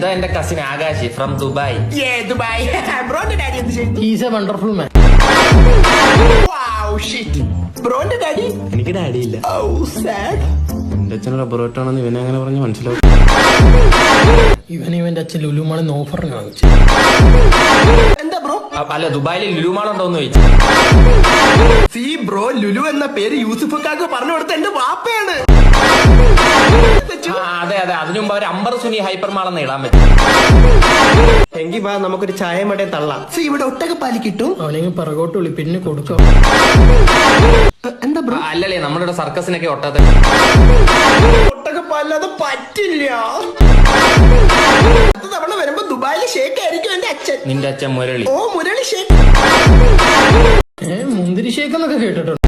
ഇതാ എന്റെ cousin Akash from Dubai. Dubai. ബ്രോന്റെ ഡാഡി എന്ത് ചെയ്യുന്നു? He's a wonderful man. Wow, shit. ബ്രോന്റെ ഡാഡി? എനിക്ക് ഡാഡി ഇല്ല. Oh, sad. എന്റെ അച്ഛൻ റബ്ബറോട്ടാണെന്ന് ഇവനെ അങ്ങനെ പറഞ്ഞ് മനസ്സിലാവും. ഇവന്റെ അച്ഛൻ ലുലുമാളിന്ന് ഓഫറിന് വാങ്ങിച്ചു. എന്താ ബ്രോ? അല്ല, ദുബായിൽ ലുലുമാൾ ഉണ്ടോന്ന് ചോദിച്ചു. സി ബ്രോ, ലുലു എന്ന പേര് യൂസുഫക്കാക്ക് പറഞ്ഞു കൊടുത്ത എന്റെ വാപ്പയാണ്. അതെ അതെ, അതിനു മുമ്പ് അവർ അമ്പർ സുനി ഹൈപ്പർ മാളെന്ന് ഇടാൻ പറ്റും. എങ്കിൽ വാ നമുക്കൊരു ചായ മടേ തള്ളാം. സി ഇവിടെ ഒട്ടകപ്പാലി കിട്ടും. അവനെങ്കിൽ പിറകോട്ട് വിളി, പിന്നെ കൊടുക്കാം. എന്താ ബ്രോ? അല്ലല്ലേ, നമ്മുടെ ഇവിടെ സർക്കസിനൊക്കെ ഒട്ടത്തെ ഒട്ടകപ്പാലത് പറ്റില്ല. നമ്മള് വരുമ്പോ ദുബായിലെ ഷേക്ക് ആയിരിക്കും എന്റെ അച്ഛൻ. നിന്റെ അച്ഛൻ മുരളി. ഓ, മുരളി ഷേക്ക്. മുന്തിരി ഷേക്ക് എന്നൊക്കെ കേട്ടിട്ടുണ്ട്.